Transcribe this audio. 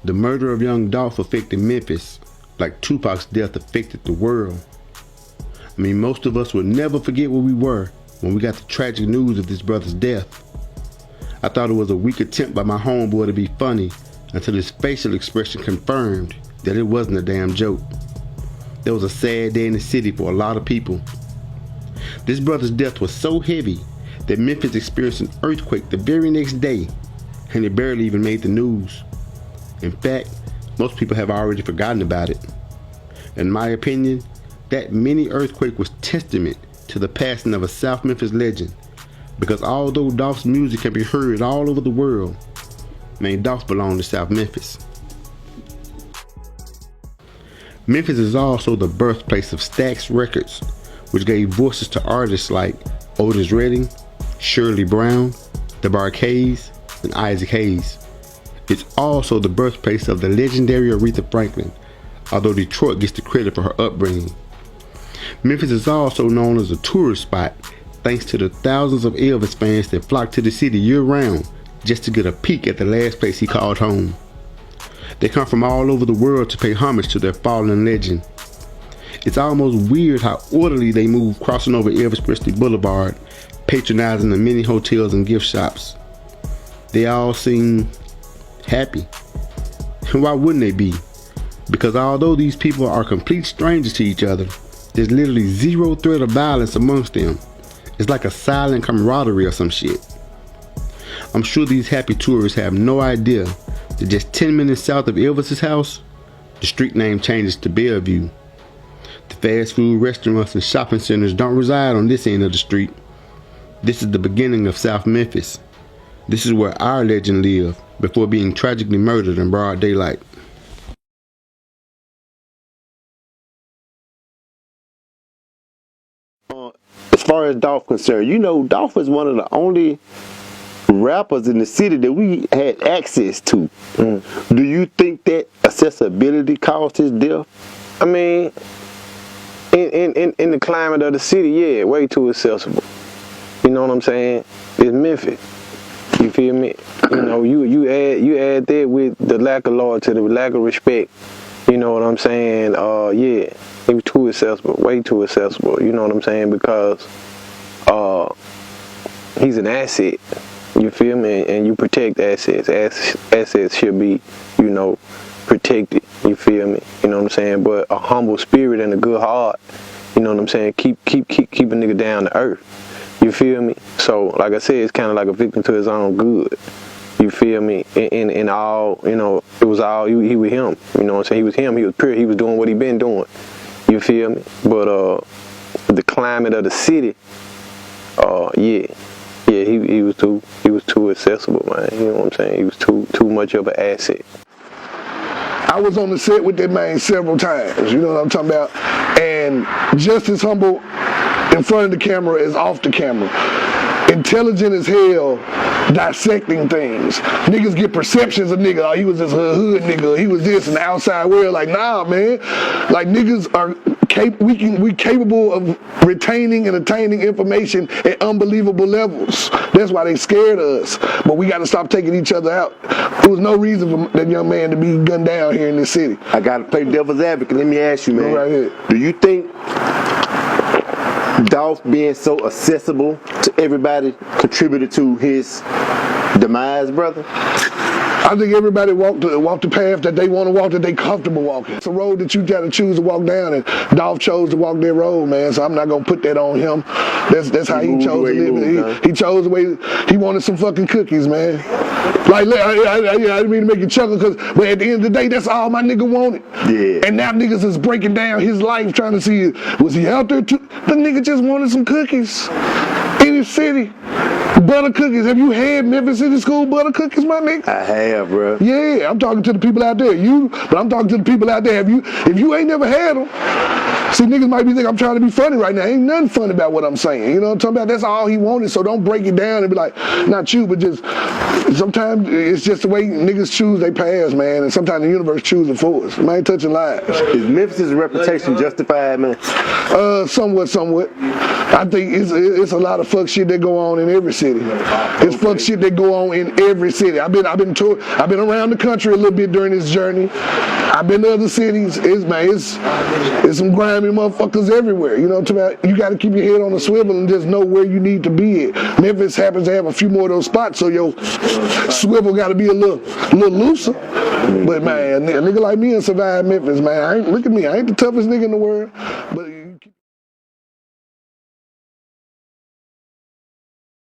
The murder of young Dolph affected Memphis like Tupac's death affected the world. I mean, most of us will never forget where we were when we got the tragic news of this brother's death. I thought it was a weak attempt by my homeboy to be funny until his facial expression confirmed that it wasn't a damn joke. There was a sad day in the city for a lot of people. This brother's death was so heavy that Memphis experienced an earthquake the very next day, and it barely even made the news. In fact, most people have already forgotten about it. In my opinion, that mini earthquake was testament to the passing of a South Memphis legend, because although Dolph's music can be heard all over the world, man, Dolph belonged to South Memphis. Memphis is also the birthplace of Stax Records, which gave voices to artists like Otis Redding, Shirley Brown, the Barkays, and Isaac Hayes. It's also the birthplace of the legendary Aretha Franklin, although Detroit gets the credit for her upbringing. Memphis is also known as a tourist spot thanks to the thousands of Elvis fans that flock to the city year-round just to get a peek at the last place he called home. They come from all over the world to pay homage to their fallen legend. It's almost weird how orderly they move crossing over Elvis Presley Boulevard, patronizing the many hotels and gift shops. They all seem happy. And why wouldn't they be? Because although these people are complete strangers to each other, there's literally zero threat of violence amongst them. It's like a silent camaraderie or some shit. I'm sure these happy tourists have no idea that just 10 minutes south of Elvis's house, the street name changes to Bellevue. The fast food restaurants and shopping centers don't reside on this end of the street. This is the beginning of South Memphis. This is where our legend lived before being tragically murdered in broad daylight. As far as Dolph concerned, you know, Dolph is one of the only rappers in the city that we had access to. Do you think that accessibility caused his death? I mean, in the climate of the city, yeah, way too accessible. You know what I'm saying? It's Memphis. You feel me? You know, you add that with the lack of loyalty, the lack of respect. You know what I'm saying? Yeah, it was too accessible, way too accessible. You know what I'm saying? Because he's an asset. You feel me? And you protect assets. Assets should be, you know, protected. You feel me? You know what I'm saying? But a humble spirit and a good heart, you know what I'm saying? Keep a nigga down to earth. You feel me? So, like I said, it's kind of like a victim to his own good. You feel me? In all, you know, it was all, he was him. You know what I'm saying? He was him. He was pure. He was doing what he been doing. You feel me? But the climate of the city, yeah, he was too accessible, man. You know what I'm saying? He was too much of an asset. I was on the set with that man several times, you know what I'm talking about? And just as humble in front of the camera as off the camera. Intelligent as hell, dissecting things. Niggas get perceptions of nigga, oh, he was this hood nigga, he was this in the outside world. Like, nah, man. Like, niggas are we capable of retaining and attaining information at unbelievable levels. That's why they scared of us. But we got to stop taking each other out. There was no reason for that young man to be gunned down here in this city. I got to play devil's advocate. Let me ask you, man. Go right here. Do you think Dolph being so accessible to everybody contributed to his demise, brother? I think everybody walk the path that they want to walk, that they comfortable walking. It's a road that you got to choose to walk down, and Dolph chose to walk that road, man. So I'm not gonna put that on him. That's how he chose to live. He chose the way he wanted some fucking cookies, man. Like I didn't mean to make you chuckle, but at the end of the day, that's all my nigga wanted. Yeah. And now niggas is breaking down his life, trying to see was he out there too? The nigga just wanted some cookies in his city. Butter cookies. Have you had Memphis City School butter cookies, my nigga? I have, bro. Yeah, I'm talking to the people out there. But I'm talking to the people out there. If you ain't never had them, see, niggas might be thinking I'm trying to be funny right now. Ain't nothing funny about what I'm saying. You know what I'm talking about? That's all he wanted. So don't break it down and be like, not you, but just sometimes it's just the way niggas choose their paths, man. And sometimes the universe chooses for us. Man, touching lives. Is Memphis' reputation justified, man? Somewhat. I think it's a lot of fuck shit that go on in every city. It's fuck shit that go on in every city. I've been around the country a little bit during this journey. I've been to other cities. It's some grimy motherfuckers everywhere. You know what I'm talking about? You got to keep your head on the swivel and just know where you need to be at. Memphis happens to have a few more of those spots, so your swivel got to be a little looser. But man, a nigga like me and survive Memphis, man. Look at me. I ain't the toughest nigga in the world, but